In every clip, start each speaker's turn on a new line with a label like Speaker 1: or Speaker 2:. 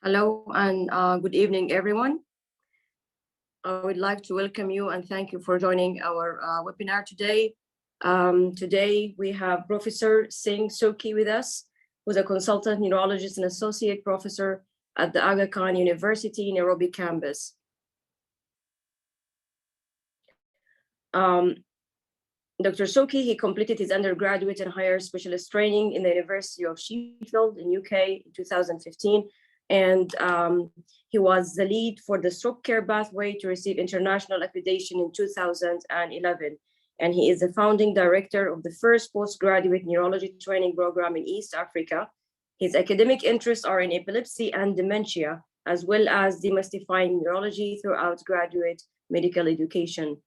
Speaker 1: Hello and good evening, everyone. I would like to welcome you and thank you for joining our webinar today. Today we have Professor Singh Soki with us, who's a consultant neurologist and associate professor at the Aga Khan University Nairobi campus. Dr. Soki, he completed his undergraduate and higher specialist training in the University of Sheffield in UK in 2015. And he was the lead for the stroke care pathway to receive international accreditation in 2011. And he is the founding director of the first postgraduate neurology training program in East Africa. His academic interests are in epilepsy and dementia, as well as demystifying neurology throughout graduate medical education.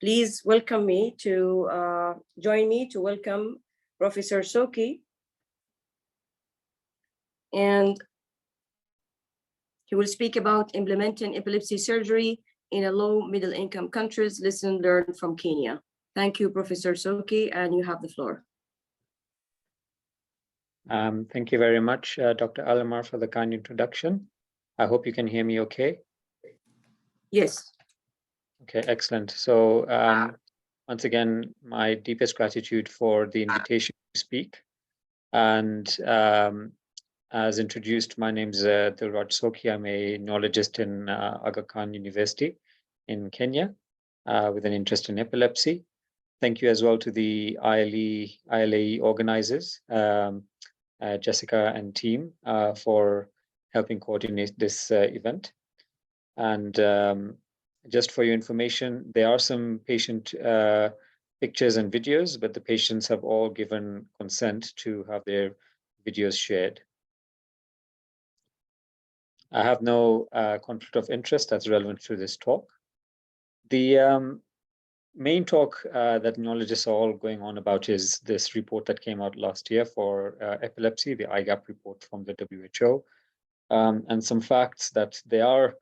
Speaker 1: Please welcome me to join me to welcome Professor Soki. And he will speak about implementing epilepsy surgery in a low middle income countries, lesson learned from Kenya. Thank you, Professor Soki, and you have the floor.
Speaker 2: Thank you very much, Dr. Alamar, for the kind introduction. I hope you can hear me okay.
Speaker 1: Yes.
Speaker 2: Okay, excellent. So once again, my deepest gratitude for the invitation to speak. And as introduced, my name is Dilraj Soki. I'm a neurologist in Aga Khan University in Kenya with an interest in epilepsy. Thank you as well to the ILAE organizers, Jessica and team, for helping coordinate this event. And just for your information, there are some patient pictures and videos, but the patients have all given consent to have their videos shared. I have no conflict of interest that's relevant to this talk. The main talk that neurologists are all going on about is this report that came out last year for epilepsy, the IGAP report from the WHO, and some facts that there are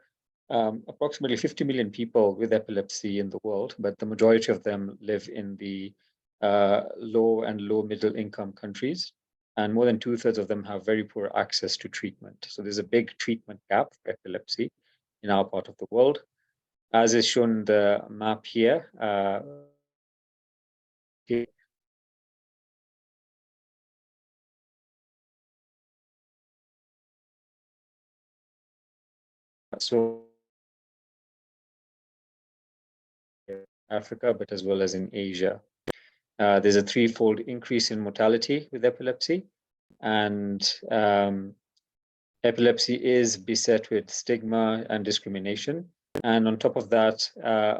Speaker 2: approximately 50 million people with epilepsy in the world, but the majority of them live in the low and low middle income countries. And more than 2/3 of them have very poor access to treatment. So there's a big treatment gap for epilepsy in our part of the world. As is shown in the map here, so Africa, but as well as in Asia. There's a threefold increase in mortality with epilepsy, and epilepsy is beset with stigma and discrimination. And on top of that,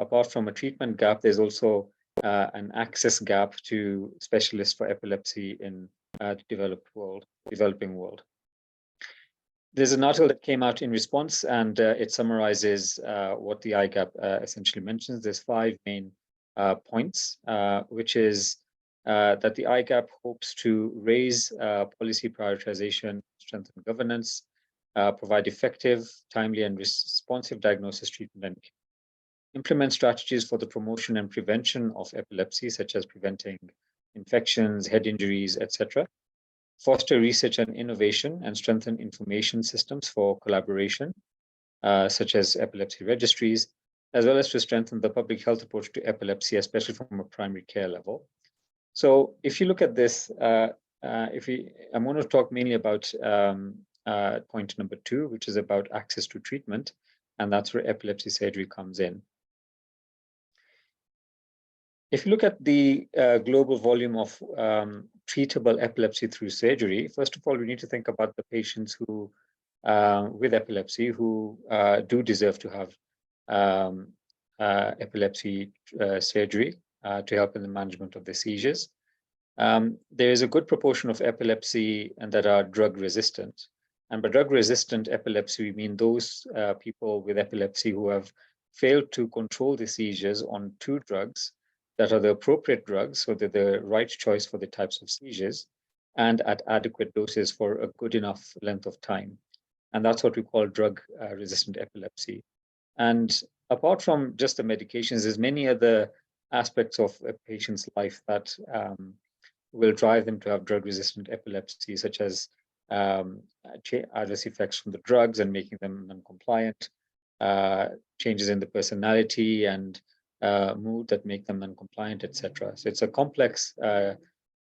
Speaker 2: apart from a treatment gap, there's also an access gap to specialists for epilepsy in the developing world. There's an article that came out in response, and it summarizes what the IGAP essentially mentions. There's 5 main points, which is that the IGAP hopes to raise policy prioritization, strengthen governance, provide effective, timely, and responsive diagnosis, treatment, and implement strategies for the promotion and prevention of epilepsy, such as preventing infections, head injuries, etc. Foster research and innovation, and strengthen information systems for collaboration, such as epilepsy registries, as well as to strengthen the public health approach to epilepsy, especially from a primary care level. So if you look at this, I'm going to talk mainly about point number 2, which is about access to treatment, and that's where epilepsy surgery comes in. If you look at the global volume of treatable epilepsy through surgery, first of all, we need to think about the patients who, with epilepsy, who do deserve to have epilepsy surgery to help in the management of the seizures. There is a good proportion of epilepsy and that are drug resistant. And by drug resistant epilepsy, we mean those people with epilepsy who have failed to control the seizures on 2 drugs that are the appropriate drugs, so they're the right choice for the types of seizures, and at adequate doses for a good enough length of time. And that's what we call drug-resistant epilepsy. And apart from just the medications, there's many other aspects of a patient's life that will drive them to have drug-resistant epilepsy, such as adverse effects from the drugs and making them non-compliant, changes in the personality and mood that make them non-compliant, etc. So it's a complex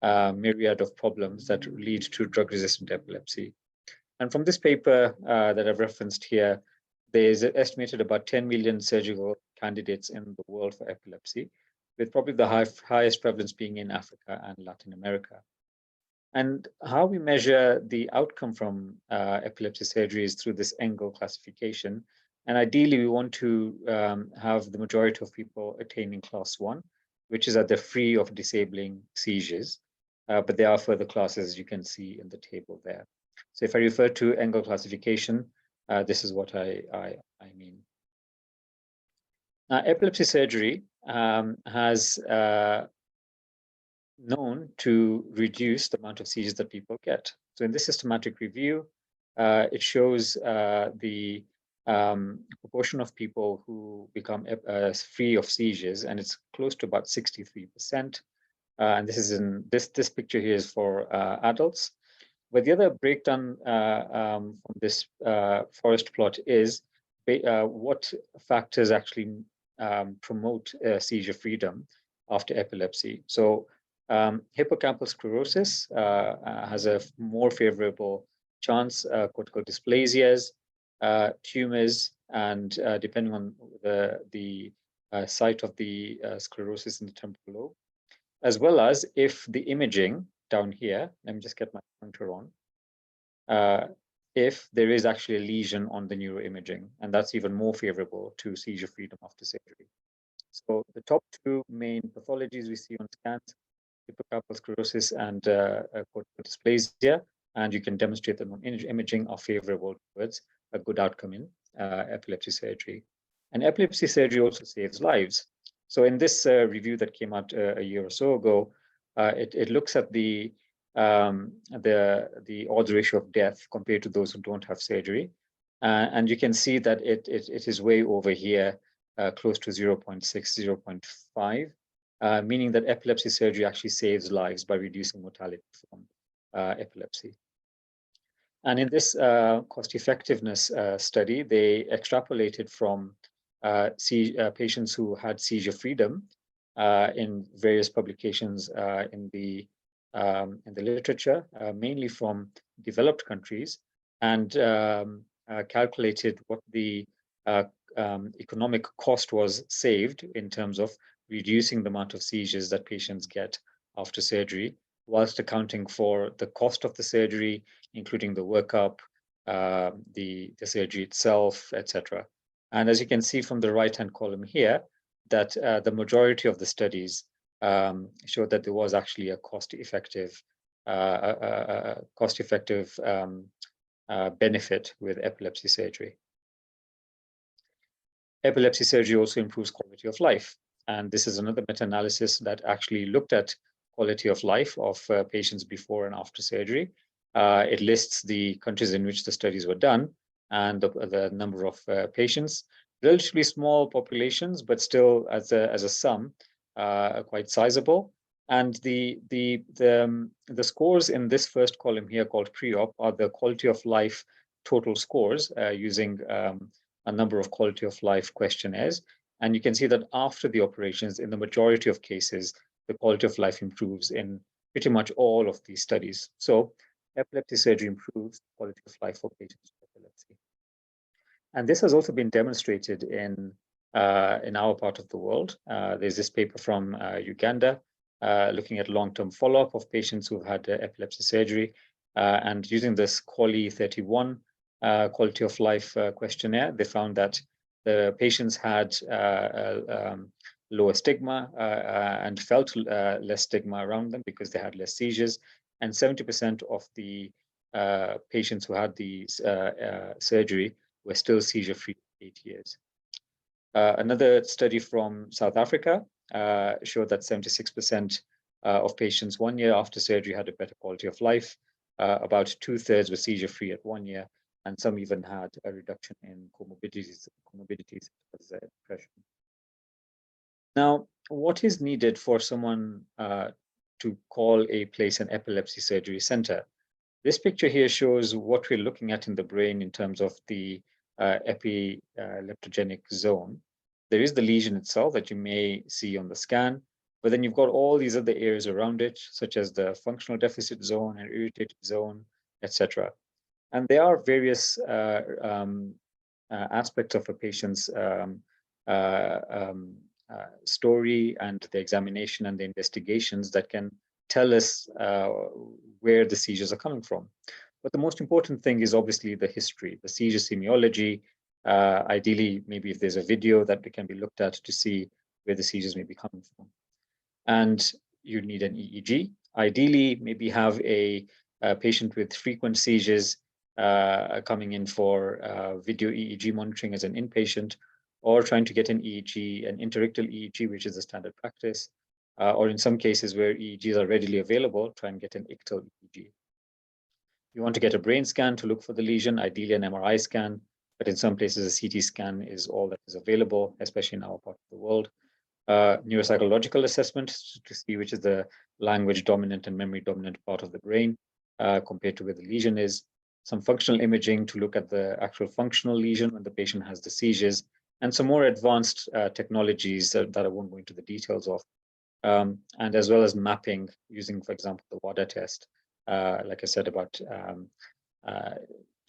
Speaker 2: myriad of problems that lead to drug-resistant epilepsy. And from this paper that I've referenced here, there's estimated about 10 million surgical candidates in the world for epilepsy, with probably the highest prevalence being in Africa and Latin America. And how we measure the outcome from epilepsy surgery is through this Engel classification. And ideally, we want to have the majority of people attaining class 1, which is that they're free of disabling seizures. But there are further classes you can see in the table there. So if I refer to Engel classification, this is what I mean. Now, epilepsy surgery has known to reduce the amount of seizures that people get. So in this systematic review, it shows the proportion of people who become free of seizures, and it's close to about 63%. And this is in this picture here is for adults. But the other breakdown from this forest plot is what factors actually promote seizure freedom after epilepsy. So hippocampal sclerosis has a more favorable chance, cortical dysplasias, tumors, and depending on the site of the sclerosis in the temporal lobe, as well as if the imaging down here, let me just get my pointer on, if there is actually a lesion on the neuroimaging, and that's even more favorable to seizure freedom after surgery. So the top two main pathologies we see on scans, hippocampal sclerosis and cortical dysplasia, and you can demonstrate that on imaging are favorable towards a good outcome in epilepsy surgery. And epilepsy surgery also saves lives. So in this review that came out a year or so ago, it looks at the odds ratio of death compared to those who don't have surgery, and you can see that it is way over here, close to 0.6, 0.5, meaning that epilepsy surgery actually saves lives by reducing mortality from epilepsy. And in this cost effectiveness study, they extrapolated from patients who had seizure freedom in various publications in the literature, mainly from developed countries, and calculated what the economic cost was saved in terms of reducing the amount of seizures that patients get after surgery, whilst accounting for the cost of the surgery, including the workup, the surgery itself, etc. And as you can see from the right-hand column here, that the majority of the studies showed that there was actually a cost-effective benefit with epilepsy surgery. Epilepsy surgery also improves quality of life. And this is another meta-analysis that actually looked at quality of life of patients before and after surgery. It lists the countries in which the studies were done and the number of patients. Relatively small populations, but still as a sum, quite sizable. And the scores in this first column here called pre-op are the quality of life total scores using a number of quality of life questionnaires. And you can see that after the operations, in the majority of cases, the quality of life improves in pretty much all of these studies. So epilepsy surgery improves quality of life for patients with epilepsy. And this has also been demonstrated in our part of the world. There's this paper from Uganda looking at long-term follow-up of patients who've had epilepsy surgery, and using this QALY-31 quality of life questionnaire, they found that the patients had lower stigma and felt less stigma around them because they had less seizures, and 70% of the patients who had the surgery were still seizure-free for 8 years. Another study from South Africa showed that 76% of patients 1 year after surgery had a better quality of life. About 2/3 were seizure-free at 1 year, and some even had a reduction in comorbidities such as depression. Now, what is needed for someone to call a place an epilepsy surgery center? This picture here shows what we're looking at in the brain in terms of the epileptogenic zone. There is the lesion itself that you may see on the scan, but then you've got all these other areas around it, such as the functional deficit zone and irritated zone, etc. And there are various aspects of a patient's story and the examination and the investigations that can tell us where the seizures are coming from. But the most important thing is obviously the history, the seizure semiology. Ideally, maybe if there's a video that can be looked at to see where the seizures may be coming from. And you need an EEG. Ideally, maybe have a patient with frequent seizures coming in for video EEG monitoring as an inpatient, or trying to get an EEG, an interictal EEG, which is the standard practice, or in some cases where EEGs are readily available, try and get an ictal EEG. You want to get a brain scan to look for the lesion, ideally an MRI scan, but in some places a CT scan is all that is available, especially in our part of the world. Neuropsychological assessment to see which is the language dominant and memory dominant part of the brain compared to where the lesion is. Some functional imaging to look at the actual functional lesion when the patient has the seizures, and some more advanced technologies that I won't go into the details of. And as well as mapping using, for example, the WADA test, like I said, about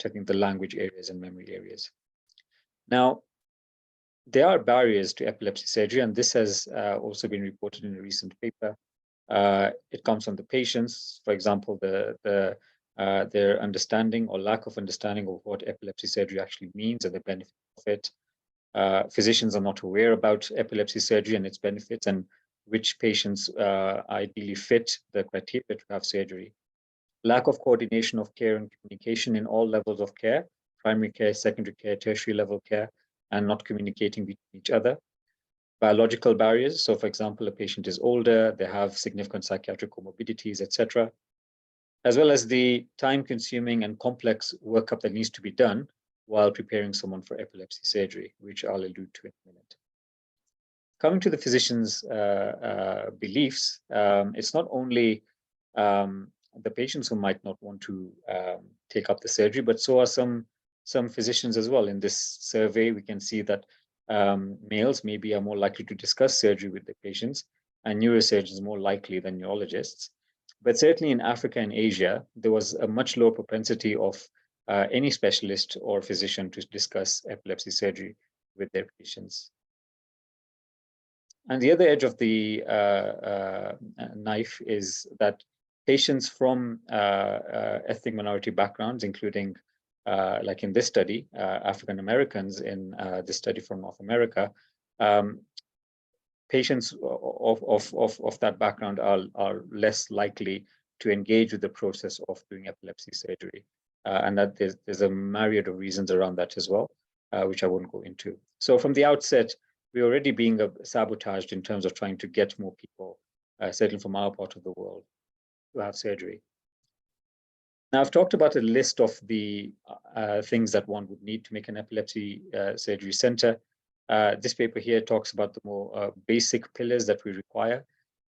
Speaker 2: checking the language areas and memory areas. Now, there are barriers to epilepsy surgery, and this has also been reported in a recent paper. It comes from the patients, for example, their understanding or lack of understanding of what epilepsy surgery actually means and the benefit of it. Physicians are not aware about epilepsy surgery and its benefits and which patients ideally fit the criteria to have surgery. Lack of coordination of care and communication in all levels of care, primary care, secondary care, tertiary level care, and not communicating between each other. Biological barriers. So for example, a patient is older, they have significant psychiatric comorbidities, etc. As well as the time-consuming and complex workup that needs to be done while preparing someone for epilepsy surgery, which I'll allude to in a minute. Coming to the physician's beliefs, it's not only the patients who might not want to take up the surgery, but so are some physicians as well. In this survey, we can see that males maybe are more likely to discuss surgery with the patients, and neurosurgeons more likely than neurologists. But certainly in Africa and Asia, there was a much lower propensity of any specialist or physician to discuss epilepsy surgery with their patients. And the other edge of the knife is that patients from ethnic minority backgrounds, including, like in this study, African Americans in this study from North America, patients of that background are less likely to engage with the process of doing epilepsy surgery. And that there's a myriad of reasons around that as well, which I won't go into. So from the outset, we're already being sabotaged in terms of trying to get more people, certainly from our part of the world, to have surgery. Now, I've talked about a list of the things that one would need to make an epilepsy surgery center. This paper here talks about the more basic pillars that we require.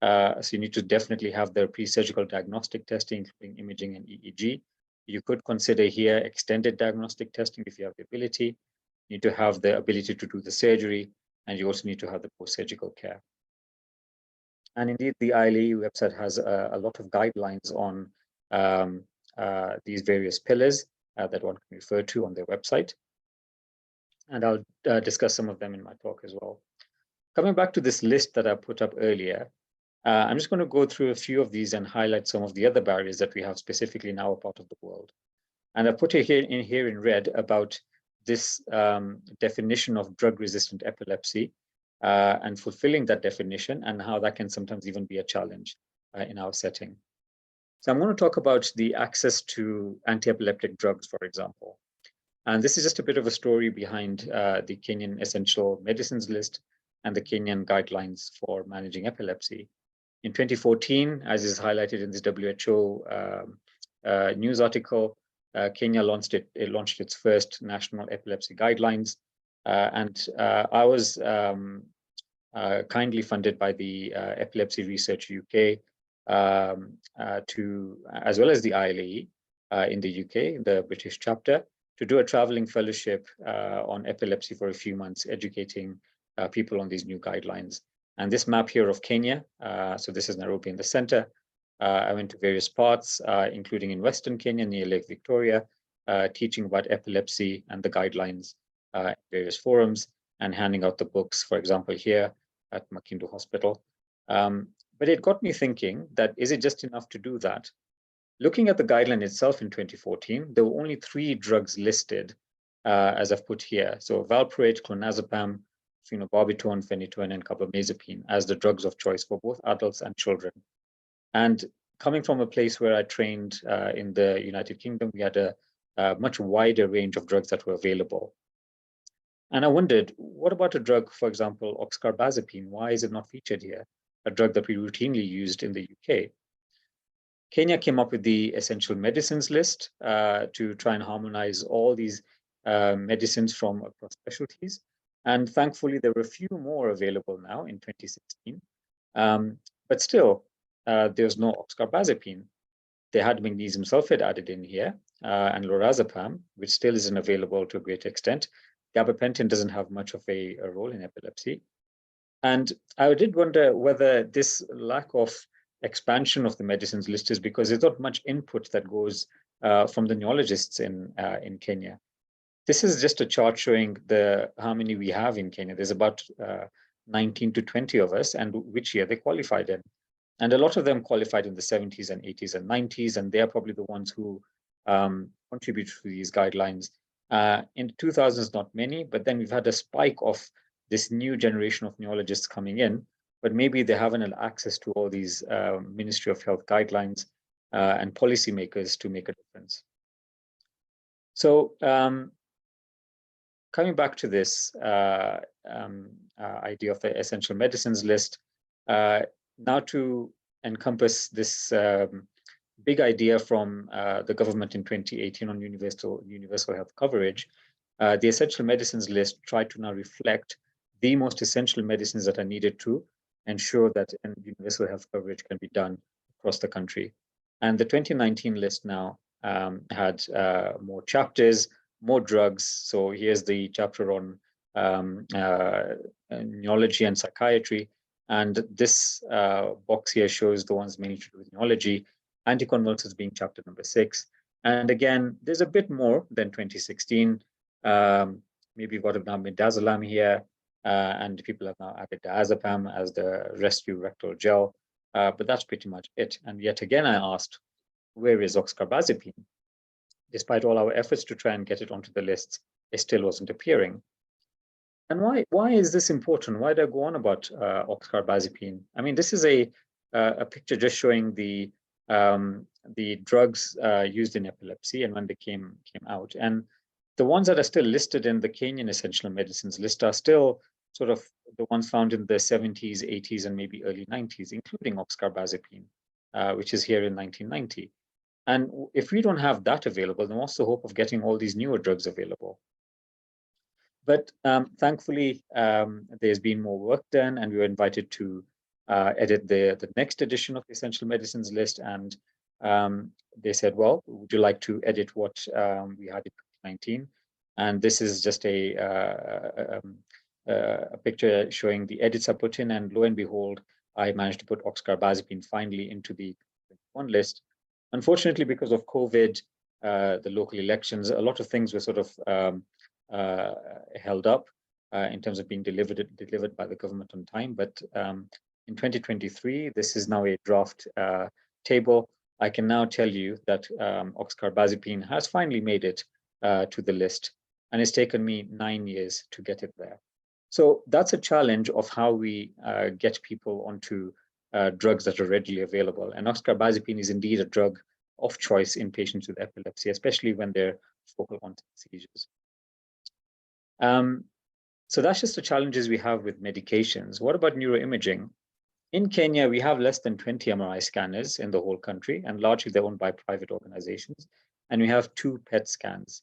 Speaker 2: So you need to definitely have the pre-surgical diagnostic testing, including imaging and EEG. You could consider here extended diagnostic testing if you have the ability. You need to have the ability to do the surgery, and you also need to have the post-surgical care. And indeed, the ILAE website has a lot of guidelines on these various pillars that one can refer to on their website. And I'll discuss some of them in my talk as well. Coming back to this list that I put up earlier, I'm just going to go through a few of these and highlight some of the other barriers that we have specifically in our part of the world. And I put it here in red about this definition of drug-resistant epilepsy and fulfilling that definition and how that can sometimes even be a challenge in our setting. So I'm going to talk about the access to anti-epileptic drugs, for example. And this is just a bit of a story behind the Kenyan Essential Medicines List and the Kenyan Guidelines for Managing Epilepsy. In 2014, as is highlighted in this WHO news article, Kenya launched its first national epilepsy guidelines. And I was kindly funded by the Epilepsy Research UK as well as the ILAE in the UK, the British chapter, to do a traveling fellowship on epilepsy for a few months, educating people on these new guidelines. And this map here of Kenya, so this is Nairobi in the center. I went to various parts, including in Western Kenya, near Lake Victoria, teaching about epilepsy and the guidelines in various forums and handing out the books, for example, here at Makindu Hospital. But it got me thinking that, is it just enough to do that? Looking at the guideline itself in 2014, there were only 3 drugs listed, as I've put here. So valproate, clonazepam, phenobarbital, phenytoin, and carbamazepine as the drugs of choice for both adults and children. And coming from a place where I trained in the United Kingdom, we had a much wider range of drugs that were available. And I wondered, what about a drug, for example, oxcarbazepine? Why is it not featured here? A drug that we routinely used in the UK. Kenya came up with the essential medicines list to try and harmonize all these medicines from across specialties. And thankfully, there were a few more available now in 2016. But still, there's no oxcarbazepine. They had magnesium sulfate added in here, and lorazepam, which still isn't available to a great extent. Gabapentin doesn't have much of a role in epilepsy. And I did wonder whether this lack of expansion of the medicines list is because there's not much input that goes from the neurologists in Kenya. This is just a chart showing how many we have in Kenya. There's about 19 to 20 of us, and which year they qualified in. And a lot of them qualified in the 70s and 80s and 90s, and they're probably the ones who contribute to these guidelines. In the 2000s, not many, but then we've had a spike of this new generation of neurologists coming in, but maybe they haven't had access to all these Ministry of Health guidelines and policymakers to make a difference. So coming back to this idea of the essential medicines list, now to encompass this big idea from the government in 2018 on universal health coverage, the essential medicines list tried to now reflect the most essential medicines that are needed to ensure that universal health coverage can be done across the country. And the 2019 list now had more chapters, more drugs. So here's the chapter on neurology and psychiatry. And this box here shows the ones mainly to do with neurology, anticonvulsants being chapter number 6. And again, there's a bit more than 2016. Maybe you've got a midazolam here, and people have now added diazepam as the rescue rectal gel, but that's pretty much it. And yet again, I asked, where is oxcarbazepine? Despite all our efforts to try and get it onto the lists, it still wasn't appearing. And why is this important? Why do I go on about oxcarbazepine? I mean, this is a picture just showing the drugs used in epilepsy and when they came out. And the ones that are still listed in the Kenyan essential medicines list are still sort of the ones found in the 70s, 80s, and maybe early 90s, including oxcarbazepine, which is here in 1990. And if we don't have that available, then what's the hope of getting all these newer drugs available? But thankfully, there's been more work done, and we were invited to edit the next edition of the essential medicines list. And they said, well, would you like to edit what we had in 2019? And this is just a picture showing the edits I put in, and lo and behold, I managed to put oxcarbazepine finally into the 21 list. Unfortunately, because of COVID, the local elections, a lot of things were sort of held up in terms of being delivered by the government on time. But in 2023, this is now a draft table. I can now tell you that oxcarbazepine has finally made it to the list, and it's taken me 9 years to get it there. So that's a challenge of how we get people onto drugs that are readily available. And oxcarbazepine is indeed a drug of choice in patients with epilepsy, especially when they're focal onset seizures. So that's just the challenges we have with medications. What about neuroimaging? In Kenya, we have less than 20 MRI scanners in the whole country, and largely they're owned by private organizations. And we have 2 PET scans.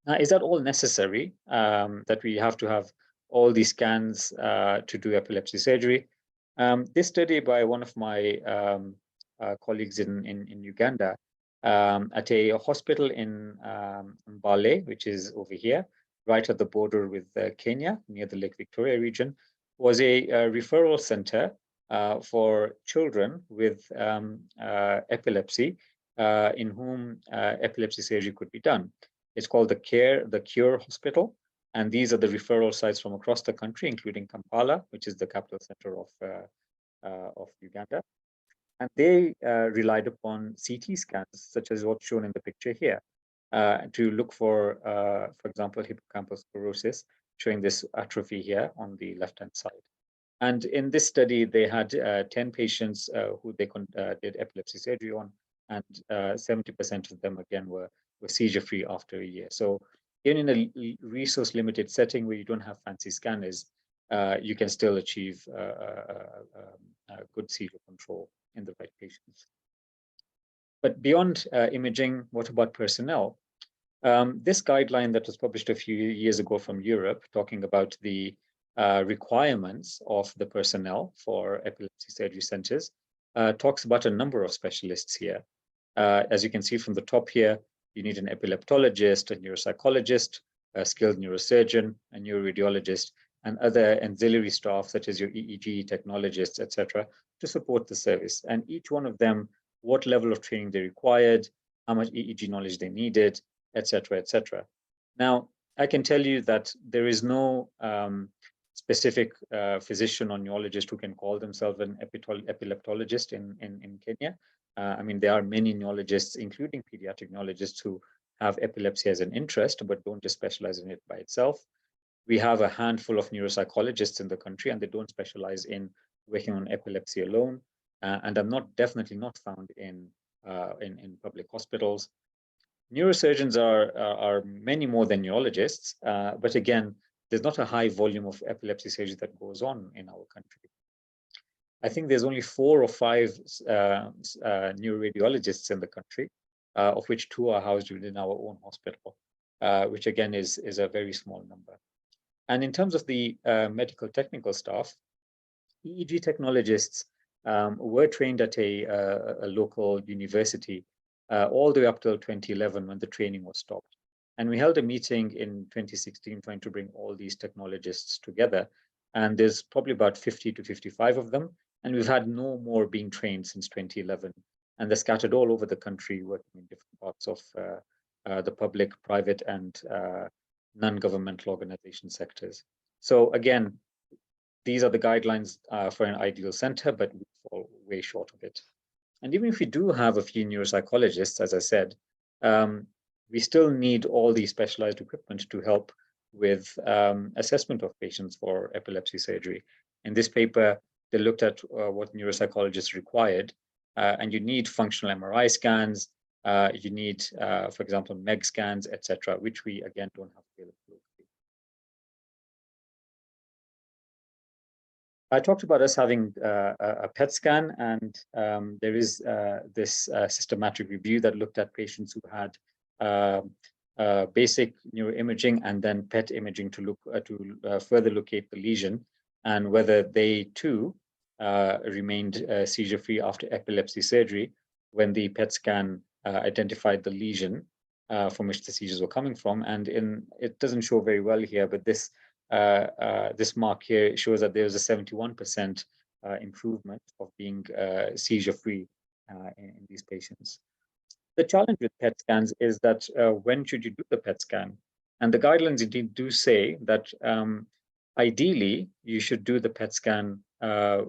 Speaker 2: Now, is that all necessary, that we have to have all these scans to do epilepsy surgery? This study by one of my colleagues in Uganda at a hospital in ILAE, which is over here, right at the border with Kenya, near the Lake Victoria region, was a referral center for children with epilepsy, in whom epilepsy surgery could be done. It's called the Cure Hospital, and these are the referral sites from across the country, including Kampala, which is the capital center of Uganda. And they relied upon CT scans, such as what's shown in the picture here, to look for example, hippocampal sclerosis, showing this atrophy here on the left-hand side. And in this study, they had 10 patients who they did epilepsy surgery on, and 70% of them, again, were seizure-free after a year. So even in a resource-limited setting where you don't have fancy scanners, you can still achieve good seizure control in the right patients. But beyond imaging, what about personnel? This guideline that was published a few years ago from Europe, talking about the requirements of the personnel for epilepsy surgery centers, talks about a number of specialists here. As you can see from the top here, you need an epileptologist, a neuropsychologist, a skilled neurosurgeon, a neuroradiologist, and other ancillary staff such as your EEG technologists, etc., to support the service. And each one of them, what level of training they required, how much EEG knowledge they needed, etc., etc. Now, I can tell you that there is no specific physician or neurologist who can call themselves an epileptologist in Kenya. I mean, there are many neurologists, including pediatric neurologists, who have epilepsy as an interest, but don't just specialize in it by itself. We have a handful of neuropsychologists in the country, and they don't specialize in working on epilepsy alone, and are definitely not found in public hospitals. Neurosurgeons are many more than neurologists, but again, there's not a high volume of epilepsy surgery that goes on in our country. I think there's only 4 or 5 neuroradiologists in the country, of which 2 are housed within our own hospital, which again is a very small number. And in terms of the medical technical staff, EEG technologists were trained at a local university all the way up till 2011 when the training was stopped. And we held a meeting in 2016 trying to bring all these technologists together. And there's probably about 50 to 55 of them. And we've had no more being trained since 2011. And they're scattered all over the country, working in different parts of the public, private, and non-governmental organization sectors. So again, these are the guidelines for an ideal center, but we fall way short of it. And even if we do have a few neuropsychologists, as I said, we still need all these specialized equipment to help with assessment of patients for epilepsy surgery. In this paper, they looked at what neuropsychologists required, and you need functional MRI scans, you need, for example, MEG scans, etc., which we, again, don't have available locally. I talked about us having a PET scan, and there is this systematic review that looked at patients who had basic neuroimaging and then PET imaging to look to further locate the lesion and whether they too remained seizure-free after epilepsy surgery when the PET scan identified the lesion from which the seizures were coming from. And it doesn't show very well here, but this mark here shows that there's a 71% improvement of being seizure-free in these patients. The challenge with PET scans is that when should you do the PET scan? And the guidelines indeed do say that ideally you should do the PET scan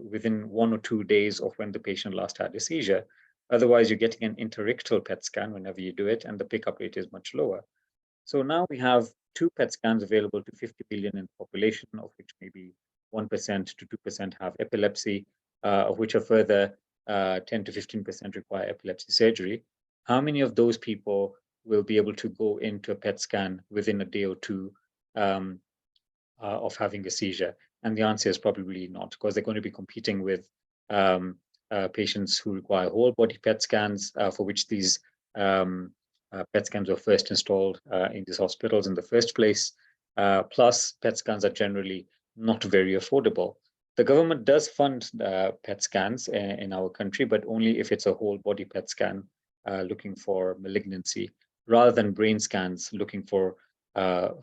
Speaker 2: within 1 or 2 days of when the patient last had a seizure. Otherwise, you're getting an interictal PET scan whenever you do it, and the pickup rate is much lower. So now we have 2 PET scans available to 50 billion in the population, of which maybe 1% to 2% have epilepsy, of which a further 10 to 15% require epilepsy surgery. How many of those people will be able to go into a PET scan within a day or 2 of having a seizure? And the answer is probably not, because they're going to be competing with patients who require whole body PET scans, for which these PET scans were first installed in these hospitals in the first place. Plus, PET scans are generally not very affordable. The government does fund PET scans in our country, but only if it's a whole body PET scan. looking for malignancy, rather than brain scans looking for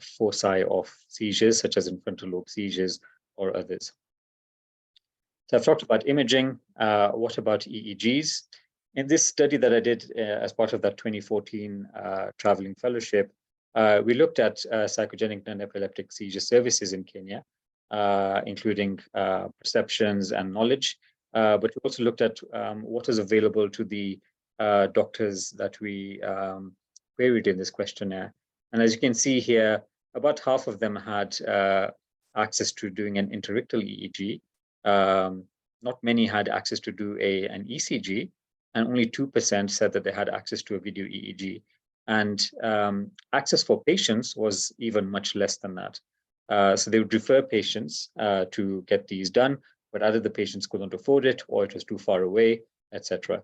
Speaker 2: foci of seizures, such as infrontal lobe seizures or others. So I've talked about imaging. What about EEGs? In this study that I did as part of that 2014 traveling fellowship, we looked at psychogenic non-epileptic seizure services in Kenya, including perceptions and knowledge. But we also looked at what is available to the doctors that we queried in this questionnaire. And as you can see here, about half of them had access to doing an interictal EEG. Not many had access to do an ECG, and only 2% said that they had access to a video EEG. And access for patients was even much less than that. So they would refer patients to get these done, but either the patients couldn't afford it or it was too far away, etc.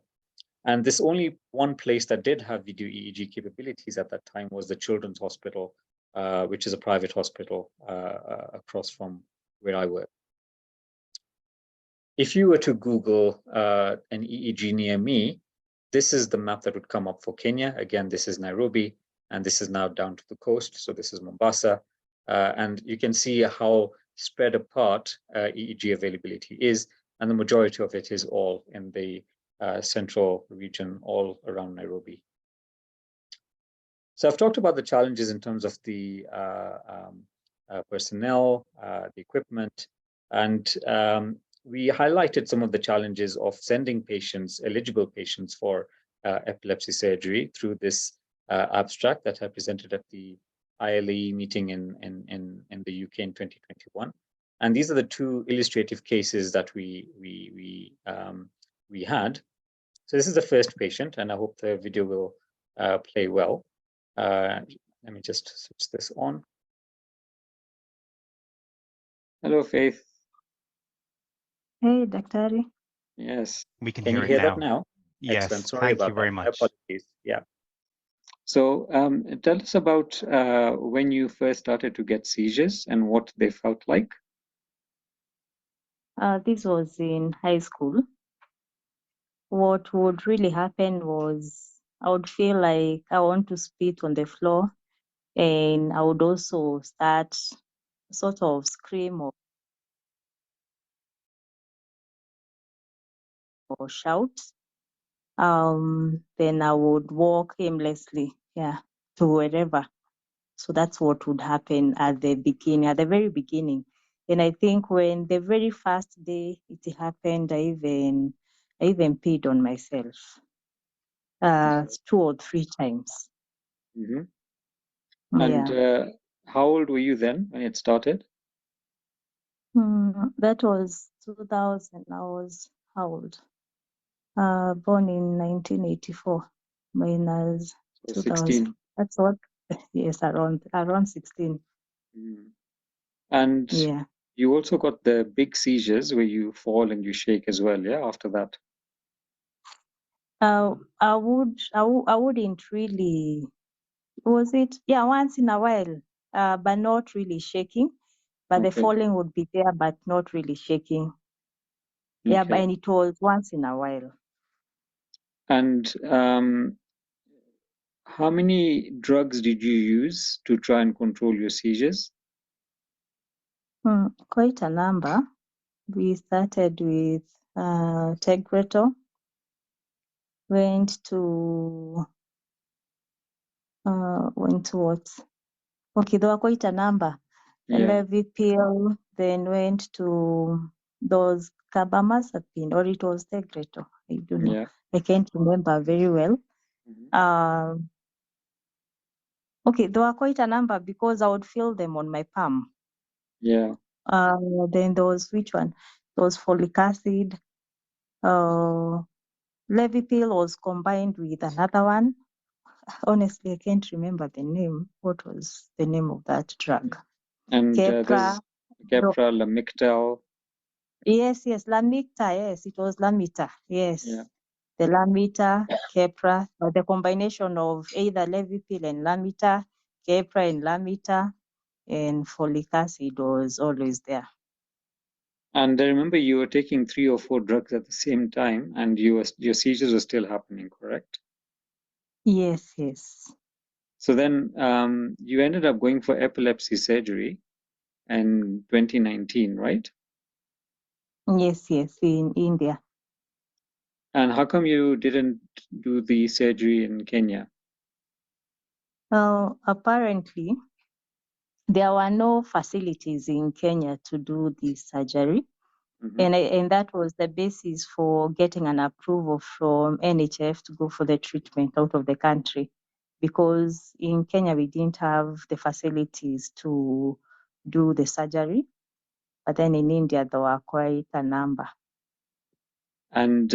Speaker 2: And this only one place that did have video EEG capabilities at that time was the Children's Hospital, which is a private hospital across from where I work. If you were to Google an EEG near me, this is the map that would come up for Kenya. Again, this is Nairobi, and this is now down to the coast. So this is Mombasa. And you can see how spread apart EEG availability is, and the majority of it is all in the central region, all around Nairobi. So I've talked about the challenges in terms of the personnel, the equipment, and we highlighted some of the challenges of sending patients, eligible patients for epilepsy surgery through this abstract that I presented at the ILAE meeting in the UK in 2021. And these are the two illustrative cases that we had. So this is the first patient, and I hope the video will play well. Let me just switch this on. Hello, Faith.
Speaker 3: Hey, Daktari.
Speaker 2: Yes.
Speaker 4: We can
Speaker 2: Can you
Speaker 4: hear
Speaker 2: hear that now?
Speaker 4: Yes.
Speaker 2: Excellent. Sorry
Speaker 4: Thank
Speaker 2: about
Speaker 4: you very
Speaker 2: that.
Speaker 4: much.
Speaker 2: My apologies. Yeah. So tell us about when you first started to get seizures and what they felt like.
Speaker 3: This was in high school. What would really happen was I would feel like I want to spit on the floor, and I would also start sort of scream or shout. Then I would walk aimlessly, to wherever. So that's what would happen at the beginning, at the very beginning. And I think when the very first day it happened, I even peed on myself 2 or 3 times.
Speaker 2: Mm-hmm. And how old were you then when it started?
Speaker 3: That was 2000. I was how old? Born in 1984, minus 2000.
Speaker 2: 16.
Speaker 3: That's what. Yes, around 16.
Speaker 2: And
Speaker 3: yeah,
Speaker 2: you also got the big seizures where you fall and you shake as well. Yeah, after that.
Speaker 3: I wouldn't really. Was it? Yeah, once in a while, but not really shaking. But the falling would be there, but not really shaking. Yeah, but and it was once in a while.
Speaker 2: And how many drugs did you use to try and control your seizures?
Speaker 3: Quite a number. We started with Tegretol, went to what? Okay, there were quite a number. Levipil, then went to those carbamazepine, or it was Tegretol. I don't know. I can't remember very well. Okay, there were quite a number because I would feel them on my palm.
Speaker 2: Yeah.
Speaker 3: Then there was which one? There was folic acid. Levipil was combined with another one. Honestly, I can't remember the name. What was the name of that drug?
Speaker 2: And Keppra, Lamictal.
Speaker 3: Yes, Lamictal. Yes, it was Lamictal. Yes. Yeah. The Lamictal, Keppra, the combination of either Levipil and Lamictal, Keppra and Lamictal, and folic acid was always there.
Speaker 2: And I remember you were taking 3 or 4 drugs at the same time, and your seizures were still happening, correct?
Speaker 3: Yes, yes.
Speaker 2: So then you ended up going for epilepsy surgery in 2019, right?
Speaker 3: Yes, yes, in India.
Speaker 2: And how come you didn't do the surgery in Kenya?
Speaker 3: Apparently, there were no facilities in Kenya to do the surgery.
Speaker 2: Mhm.
Speaker 3: And that was the basis for getting an approval from NHF to go for the treatment out of the country. Because in Kenya, we didn't have the facilities to do the surgery. But then in India, there were quite a number.
Speaker 2: And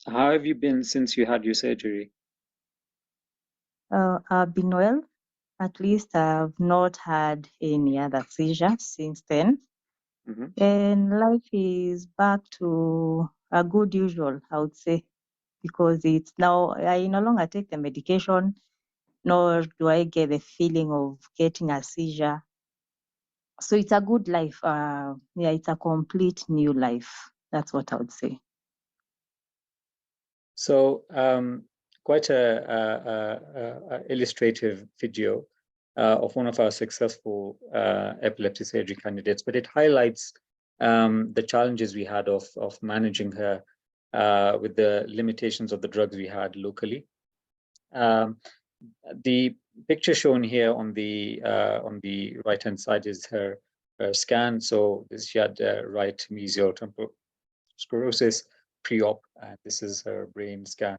Speaker 2: how have you been since you had your surgery?
Speaker 3: I've been well. At least I've not had any other seizure since then.
Speaker 2: Mhm.
Speaker 3: And life is back to a good usual, I would say, because it's now, I no longer take the medication, nor do I get the feeling of getting a seizure. So it's a good life. Yeah, it's a complete new life. That's what I would say.
Speaker 2: So quite a illustrative video of one of our successful epilepsy surgery candidates, but it highlights the challenges we had of managing her with the limitations of the drugs we had locally. The picture shown here on the right-hand side is her scan. So she had right mesial temporal sclerosis pre-op, and this is her brain scan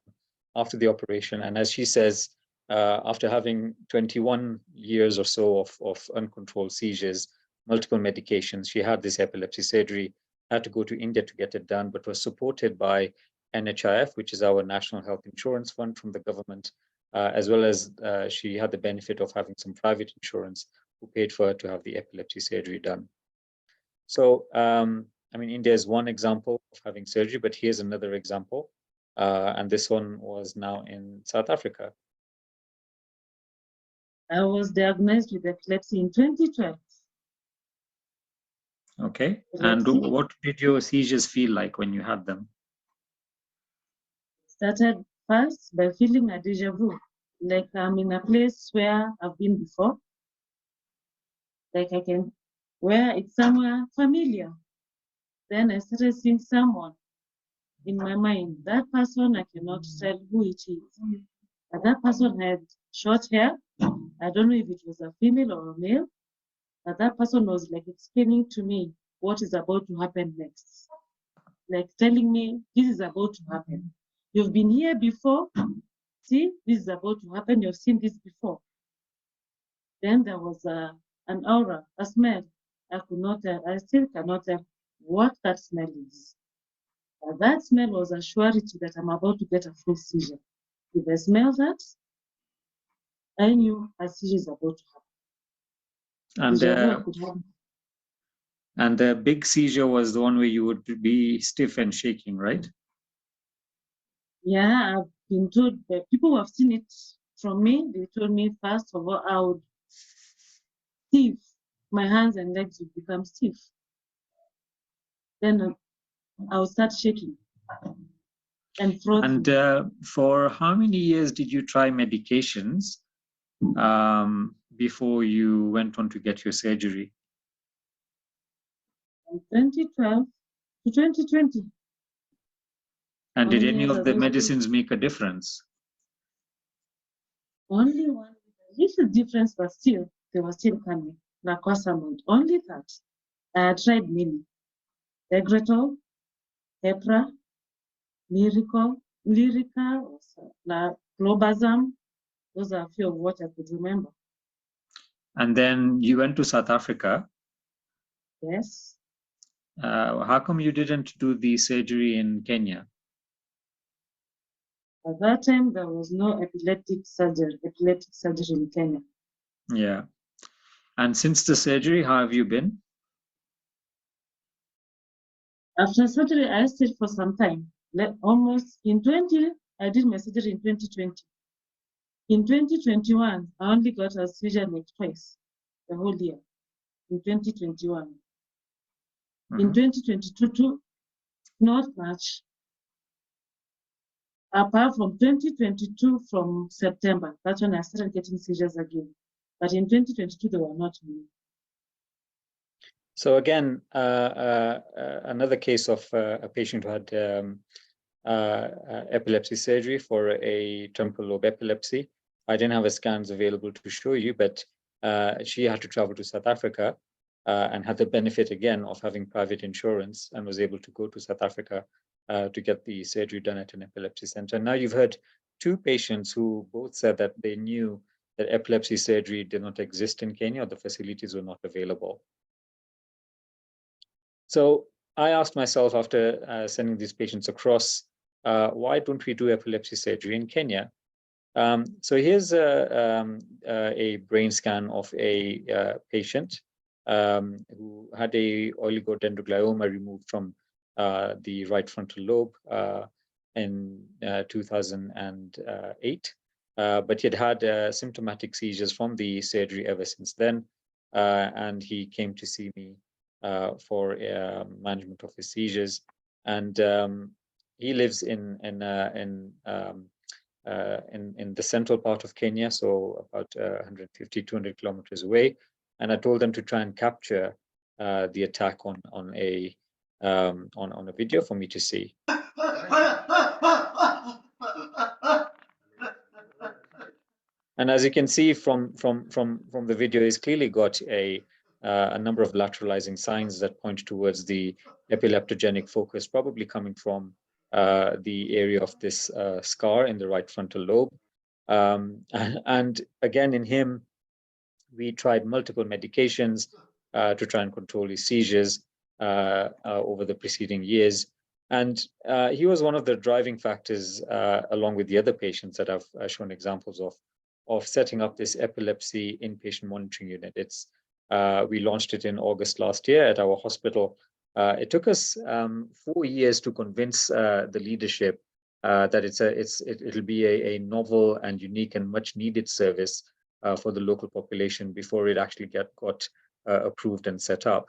Speaker 2: after the operation. And as she says, after having 21 years or so of uncontrolled seizures, multiple medications, she had this epilepsy surgery, had to go to India to get it done, but was supported by NHIF, which is our national health insurance fund from the government, as well as she had the benefit of having some private insurance who paid for her to have the epilepsy surgery done. So, I mean, India is one example of having surgery, but here's another example. And this one was now in South Africa.
Speaker 4: I was diagnosed with epilepsy in 2012.
Speaker 2: Okay. And what did your seizures feel like when you had them?
Speaker 4: Started first by feeling a deja vu, like I'm in a place where I've been before, like where it's somewhere familiar. Then I started seeing someone in my mind. That person, I cannot tell who it is. But that person had short hair. I don't know if it was a female or a male, but that person was like explaining to me what is about to happen next. Like telling me, this is about to happen. You've been here before. See, this is about to happen. You've seen this before. Then there was an aura, a smell. I could not tell, I still cannot tell what that smell is. But that smell was a surety that I'm about to get a full seizure. If I smell that, I knew a seizure is about to happen.
Speaker 2: And the big seizure was the one where you would be stiff and shaking, right?
Speaker 4: Yeah, I've been told that people who have seen it from me, they told me first of all, I would stiff, my hands and legs would become stiff. Then I would start shaking and frothing.
Speaker 2: And for how many years did you try medications before you went on to get your surgery?
Speaker 4: From 2012 to 2020.
Speaker 2: And did any of the medicines make a difference?
Speaker 4: Only one little difference, but still, they were still coming. Lacosamide, only that. I had tried many. Tegretol, Hepra, Lyrica, Clobazam. Those are a few of what I could remember.
Speaker 2: And then you went to South Africa.
Speaker 4: Yes.
Speaker 2: How come you didn't do the surgery in Kenya?
Speaker 4: At that time, there was no epileptic surgery in Kenya.
Speaker 2: Yeah. And since the surgery, how have you been?
Speaker 4: After surgery, I stayed for some time. Almost in 20, I did my surgery in 2020. In 2021, I only got a seizure like twice, the whole year, in 2021. In 2022, too, not much. apart from 2022 from September. That's when I started getting seizures again. But in 2022, there were not many.
Speaker 2: So again, another case of a patient who had epilepsy surgery for a temporal lobe epilepsy. I didn't have a scans available to show you, but she had to travel to South Africa and had the benefit again of having private insurance and was able to go to South Africa to get the surgery done at an epilepsy center. Now you've heard two patients who both said that they knew that epilepsy surgery did not exist in Kenya, or the facilities were not available. So I asked myself after sending these patients across, why don't we do epilepsy surgery in Kenya? So here's a brain scan of a patient who had a oligodendroglioma removed from the right frontal lobe in 2008, but he had had symptomatic seizures from the surgery ever since then, and he came to see me for management of his seizures, and he lives in the central part of Kenya, so about 150, 200 kilometers away. And I told them to try and capture the attack on a video for me to see. And as you can see from the video, he's clearly got a number of lateralizing signs that point towards the epileptogenic focus, probably coming from the area of this scar in the right frontal lobe. And again, in him, we tried multiple medications to try and control his seizures over the preceding years. And he was one of the driving factors, along with the other patients that I've shown examples of setting up this epilepsy inpatient monitoring unit. We launched it in August last year at our hospital. It took us 4 years to convince the leadership that it'll be a novel and unique and much needed service for the local population before it actually got approved and set up.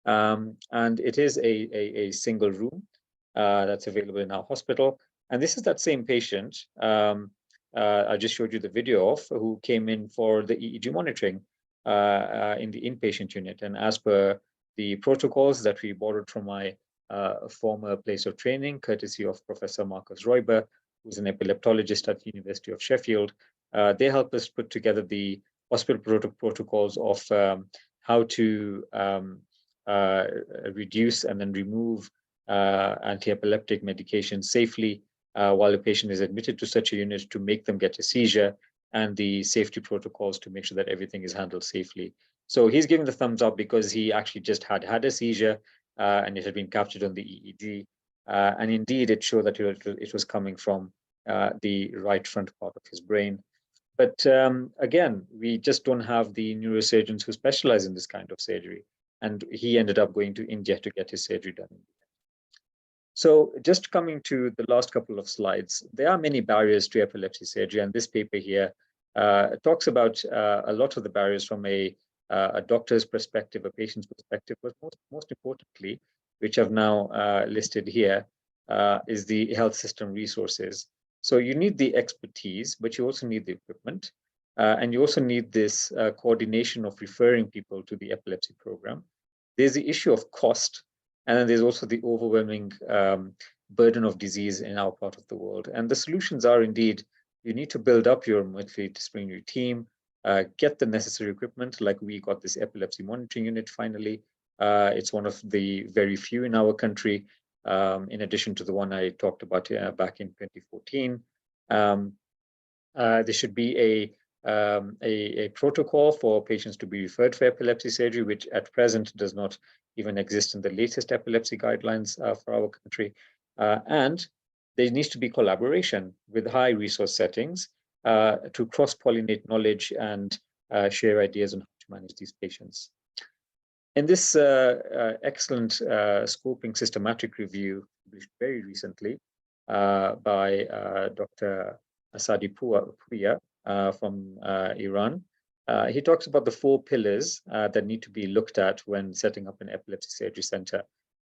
Speaker 2: And it is a single room that's available in our hospital. And this is that same patient I just showed you the video of, who came in for the EEG monitoring in the inpatient unit. And as per the protocols that we borrowed from my former place of training, courtesy of Professor Marcus Roiber, who's an epileptologist at the University of Sheffield, they helped us put together the hospital protocols of how to reduce and then remove anti-epileptic medication safely while a patient is admitted to such a unit, to make them get a seizure, and the safety protocols to make sure that everything is handled safely. So he's giving the thumbs up because he actually just had a seizure and it had been captured on the EEG. And indeed, it showed that it was coming from the right front part of his brain. But again, we just don't have the neurosurgeons who specialize in this kind of surgery. And he ended up going to India to get his surgery done. So just coming to the last couple of slides, there are many barriers to epilepsy surgery. And this paper here talks about a lot of the barriers from a doctor's perspective, a patient's perspective, but most importantly, which I've now listed here, is the health system resources. So you need the expertise, but you also need the equipment. And you also need this coordination of referring people to the epilepsy program. There's the issue of cost, and then there's also the overwhelming burden of disease in our part of the world. And the solutions are indeed, you need to build up your multidisciplinary team, get the necessary equipment, like we got this epilepsy monitoring unit finally. It's one of the very few in our country, in addition to the one I talked about back in 2014. There should be a protocol for patients to be referred for epilepsy surgery, which at present does not even exist in the latest epilepsy guidelines for our country. And there needs to be collaboration with high resource settings to cross-pollinate knowledge and share ideas on how to manage these patients. In this excellent scoping systematic review published very recently by Dr. Asadi Puya from Iran, he talks about the 4 pillars that need to be looked at when setting up an epilepsy surgery center.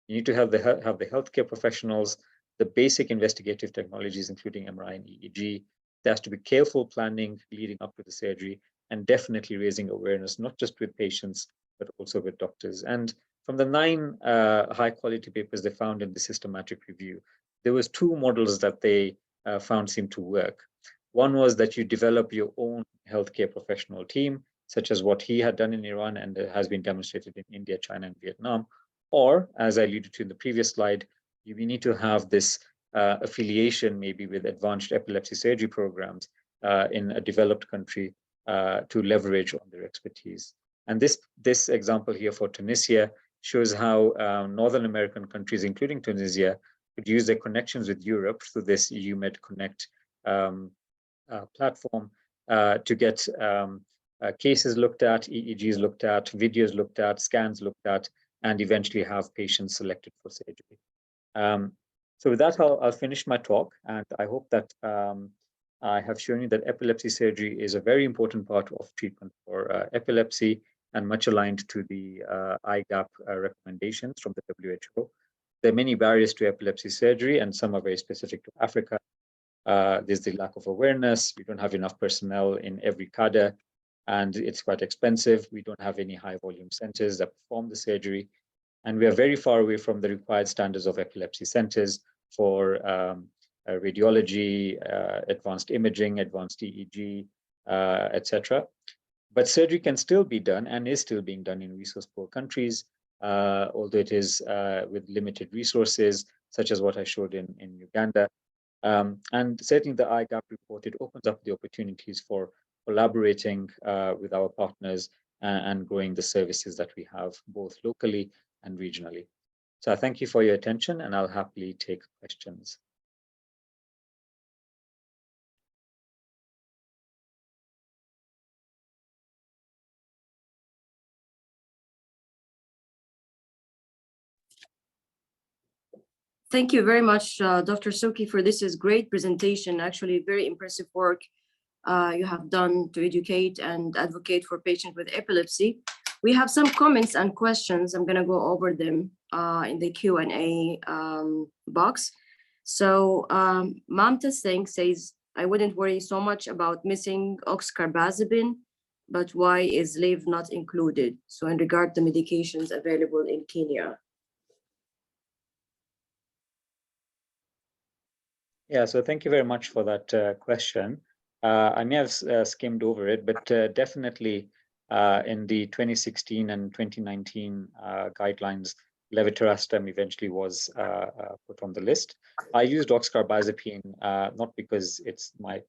Speaker 2: You need to have the healthcare professionals the basic investigative technologies, including MRI and EEG. There has to be careful planning leading up to the surgery, and definitely raising awareness, not just with patients, but also with doctors. And from the 9 high-quality papers they found in the systematic review, there was 2 models that they found seemed to work. One was that you develop your own healthcare professional team, such as what he had done in Iran and has been demonstrated in India, China, and Vietnam. Or, as I alluded to in the previous slide, you need to have this affiliation maybe with advanced epilepsy surgery programs in a developed country to leverage on their expertise. And this example here for Tunisia shows how Northern American countries, including Tunisia, could use their connections with Europe through this EUMed Connect platform to get cases looked at, EEGs looked at, videos looked at, scans looked at, and eventually have patients selected for surgery. So with that, I'll finish my talk, and I hope that I have shown you that epilepsy surgery is a very important part of treatment for epilepsy, and much aligned to the IGAP recommendations from the WHO. There are many barriers to epilepsy surgery, and some are very specific to Africa. There's the lack of awareness. We don't have enough personnel in every cadre, and it's quite expensive. We don't have any high volume centers that perform the surgery. And we are very far away from the required standards of epilepsy centers for radiology, advanced imaging, advanced EEG, etc. But surgery can still be done and is still being done in resource-poor countries, although it is with limited resources, such as what I showed in Uganda. And certainly the IGAP report, it opens up the opportunities for collaborating with our partners and growing the services that we have both locally and regionally. So I thank you for your attention, and I'll happily take questions.
Speaker 1: Thank you very much, Dr. Soki, for this great presentation. Actually, very impressive work you have done to educate and advocate for patients with epilepsy. We have some comments and questions. I'm going to go over them in the Q&A box. So Mamta Singh says, I wouldn't worry so much about missing oxcarbazepine, but why is LAVE not included? So in regard to medications available in Kenya.
Speaker 2: Yeah, so thank you very much for that question. I may have skimmed over it, but definitely in the 2016 and 2019 guidelines, levetiracetam eventually was put on the list. I used oxcarbazepine not because it's my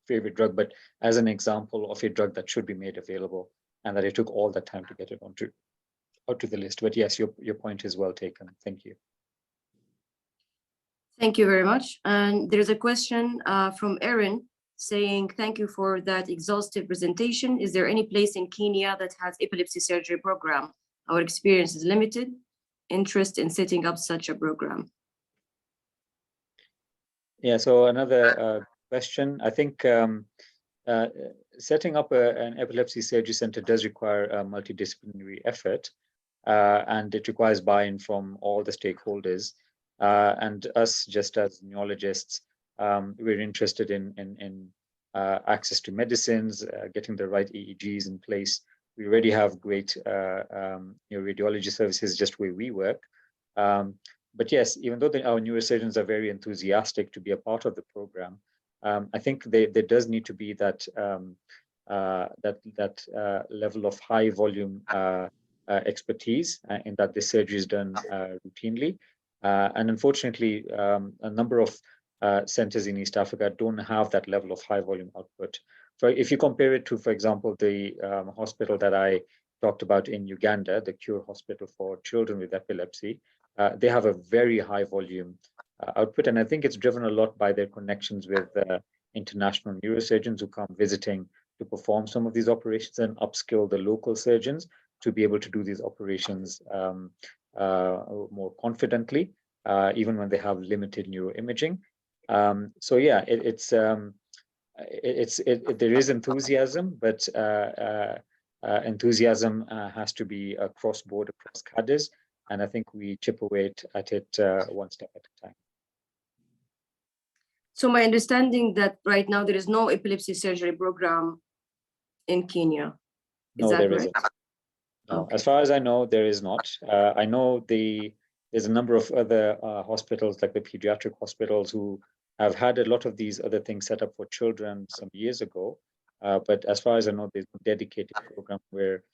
Speaker 2: favorite drug, but as an example of a drug that should be made available, and that it took all that time to get it onto the list. But yes, your point is well taken. Thank you.
Speaker 1: Thank you very much. And there's a question from Erin saying, thank you for that exhaustive presentation. Is there any place in Kenya that has epilepsy surgery program? Our experience is limited. Interest in setting up such a program.
Speaker 2: Yeah, so another question. I think setting up an epilepsy surgery center does require a multidisciplinary effort, and it requires buy-in from all the stakeholders. And us, just as neurologists, we're interested in access to medicines, getting the right EEGs in place. We already have great radiology services just where we work. But yes, even though our neurosurgeons are very enthusiastic to be a part of the program, I think there does need to be that level of high volume expertise in that this surgery is done routinely. And unfortunately, a number of centers in East Africa don't have that level of high volume output. If you compare it to, for example, the hospital that I talked about in Uganda, the Cure Hospital for Children with Epilepsy, they have a very high volume output. And I think it's driven a lot by their connections with international neurosurgeons who come visiting to perform some of these operations and upskill the local surgeons to be able to do these operations more confidently, even when they have limited neuroimaging. So yeah, there is enthusiasm, but enthusiasm has to be across board, across cadres, and I think we chip away at it one step at a time.
Speaker 1: So my understanding that right now there is no epilepsy surgery program in Kenya. Is
Speaker 2: No,
Speaker 1: that
Speaker 2: there
Speaker 1: correct?
Speaker 2: isn't. No,
Speaker 1: Okay.
Speaker 2: as far as I know, there is not. I know there's a number of other hospitals, like the pediatric hospitals, who have had a lot of these other things set up for children some years ago. But as far as I know, there's a dedicated program where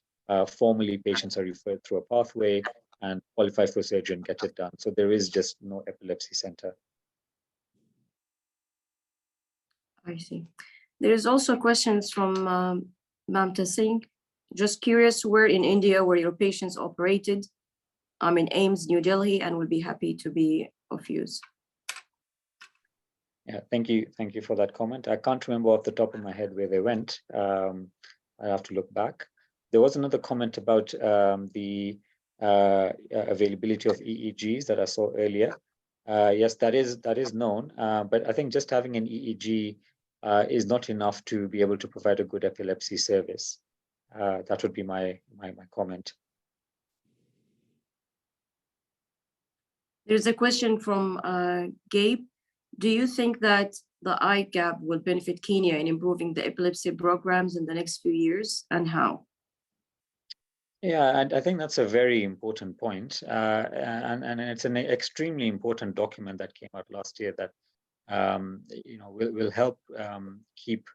Speaker 2: formally patients are referred through a pathway and qualify for surgery and get it done. So there is just no epilepsy center.
Speaker 1: I see. There is also questions from Mamta Singh. Just curious where in India were your patients operated? I'm in Ames, New Delhi, and will be happy to be of use.
Speaker 2: Yeah, thank you for that comment. I can't remember off the top of my head where they went. I have to look back. There was another comment about the availability of EEGs that I saw earlier. Yes, that is known, but I think just having an EEG is not enough to be able to provide a good epilepsy service. That would be my comment.
Speaker 1: There's a question from Gabe. Do you think that the IGAP will benefit Kenya in improving the epilepsy programs in the next few years, and how?
Speaker 2: Yeah, and I think that's a very important point. And it's an extremely important document that came out last year that will help keep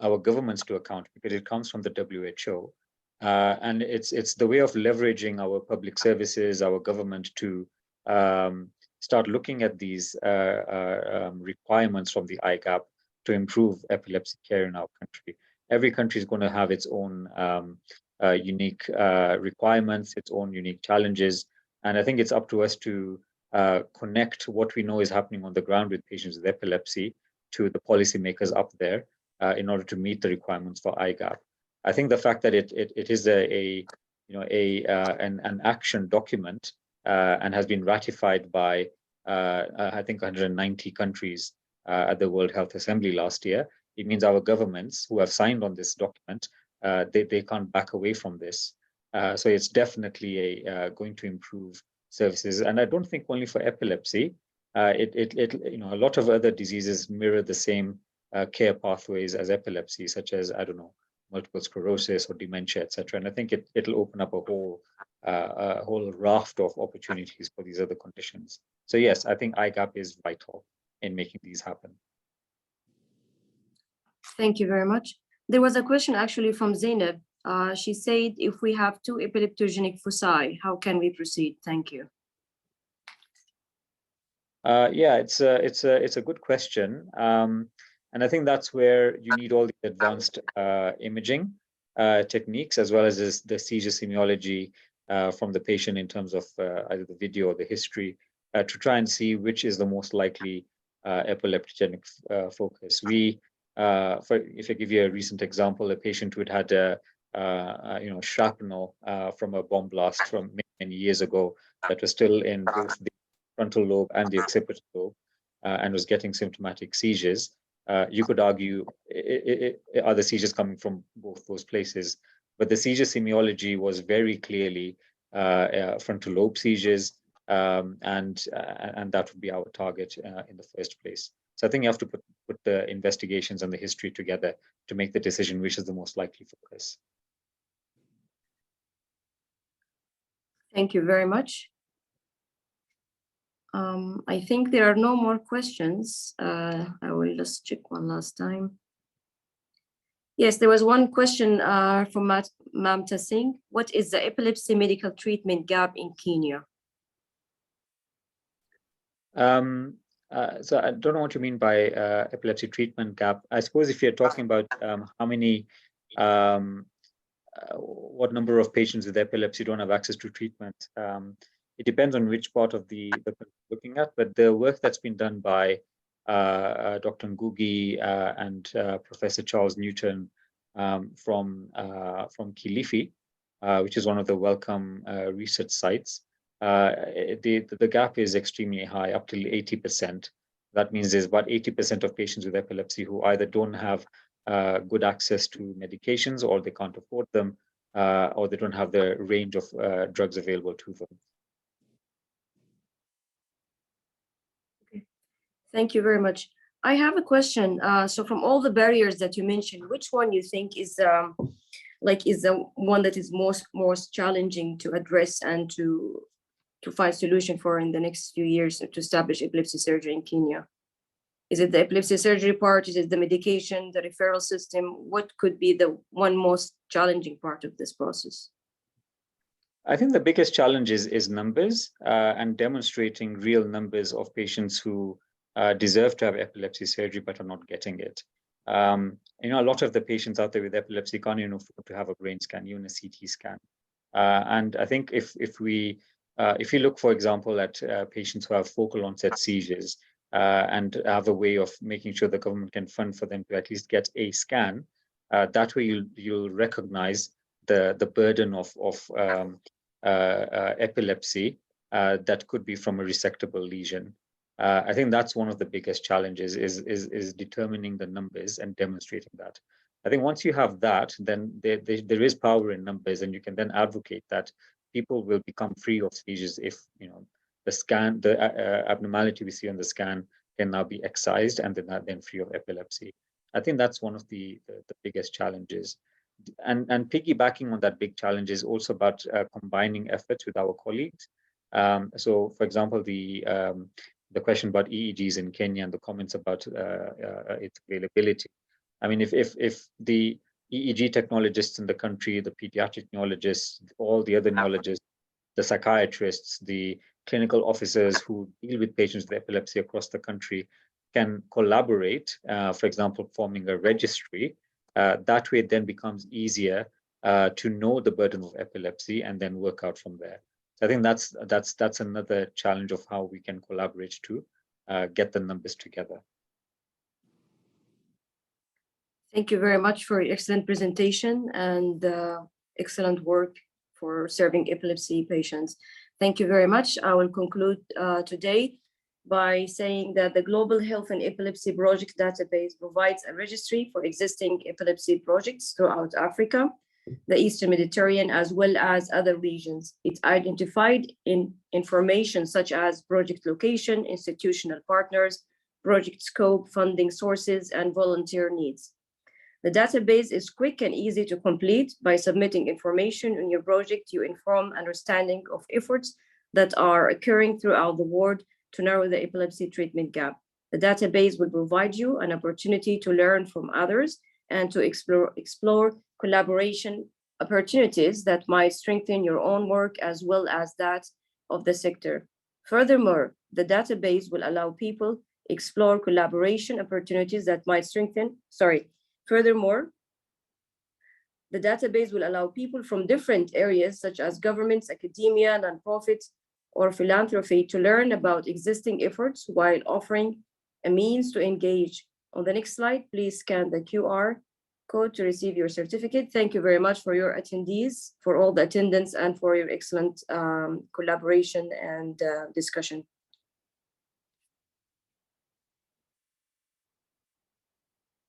Speaker 2: our governments to account, because it comes from the WHO. And it's the way of leveraging our public services, our government, to start looking at these requirements from the IGAP to improve epilepsy care in our country. Every country is going to have its own unique requirements, its own unique challenges. And I think it's up to us to connect what we know is happening on the ground with patients with epilepsy to the policymakers up there in order to meet the requirements for IGAP. I think the fact that it is an action document and has been ratified by I think 190 countries at the World Health Assembly last year, it means our governments who have signed on this document, they can't back away from this. So it's definitely going to improve services, and I don't think only for epilepsy. A lot of other diseases mirror the same care pathways as epilepsy, such as, I don't know, multiple sclerosis or dementia, etc. And I think it'll open up a whole raft of opportunities for these other conditions. So yes, I think IGAP is vital in making these happen.
Speaker 1: Thank you very much. There was a question actually from Zainab. She said, if we have 2 epileptogenic foci, how can we proceed? Thank you.
Speaker 2: Yeah, it's a good question. And I think that's where you need all the advanced imaging techniques, as well as the seizure semiology from the patient in terms of either the video or the history, to try and see which is the most likely epileptogenic focus. If I give you a recent example, a who had had shrapnel from a bomb blast from many years ago that was still in both the frontal lobe and the occipital lobe and was getting symptomatic seizures. You could argue, are the seizures coming from both those places? But the seizure semiology was very clearly frontal lobe seizures, and that would be our target in the first place. So I think you have to put the investigations and the history together to make the decision which is the most likely focus.
Speaker 1: Thank you very much. I think there are no more questions. I will just check one last time. Yes, there was one question from Mamta Singh. What is the epilepsy medical treatment gap in Kenya?
Speaker 2: So I don't know what you mean by epilepsy treatment gap. I suppose if you're talking about how many, what number of patients with epilepsy don't have access to treatment, it depends on which part of the looking at. But the work that's been done by Dr. Ngugi and Professor Charles Newton from Kilifi, which is one of the welcome research sites, the gap is extremely high, up to 80%. That means there's about 80% of patients with epilepsy who either don't have good access to medications, or they can't afford them, or they don't have the range of drugs available to them.
Speaker 1: Okay. Thank you very much. I have a question. So from all the barriers that you mentioned, which one you think is the one that is most challenging to address and to find solution for in the next few years to establish epilepsy surgery in Kenya? Is it the epilepsy surgery part? Is it the medication, the referral system? What could be the one most challenging part of this process?
Speaker 2: I think the biggest challenge is numbers and demonstrating real numbers of patients who deserve to have epilepsy surgery but are not getting it. A lot of the patients out there with epilepsy can't even afford to have a brain scan, even a CT scan. And I think if you look, for example, at patients who have focal onset seizures and have a way of making sure the government can fund for them to at least get a scan, that way you'll recognize the burden of epilepsy that could be from a resectable lesion. I think that's one of the biggest challenges is determining the numbers and demonstrating that. I think once you have that, then there is power in numbers, and you can then advocate that people will become free of seizures if the abnormality we see on the scan can now be excised and then free of epilepsy. I think that's one of the biggest challenges. And piggybacking on that big challenge is also about combining efforts with our colleagues. So, for example, the question about EEGs in Kenya and the comments about its availability. I mean, if the EEG technologists in the country, the pediatric neurologists, all the other neurologists, the psychiatrists, the clinical officers who deal with patients with epilepsy across the country can collaborate, for example, forming a registry, that way it then becomes easier to know the burden of epilepsy and then work out from there. So I think that's another challenge of how we can collaborate to get the numbers together.
Speaker 1: Thank you very much for your excellent presentation and excellent work for serving epilepsy patients. Thank you very much. I will conclude today by saying that the Global Health and Epilepsy Project Database provides a registry for existing epilepsy projects throughout Africa, the Eastern Mediterranean, as well as other regions. It's identified in information such as project location, institutional partners, project scope, funding sources, and volunteer needs. The database is quick and easy to complete. By submitting information on your project, you inform understanding of efforts that are occurring throughout the world to narrow the epilepsy treatment gap. The database will provide you an opportunity to learn from others and to explore collaboration opportunities that might strengthen your own work as well as that of the sector. Furthermore, the database will allow people explore collaboration opportunities that might strengthen, Furthermore, the database will allow people from different areas such as governments, academia, nonprofits, or philanthropy to learn about existing efforts while offering a means to engage. On the next slide, please scan the QR code to receive your certificate. Thank you very much for your attendees, for all the attendance, and for your excellent collaboration and discussion.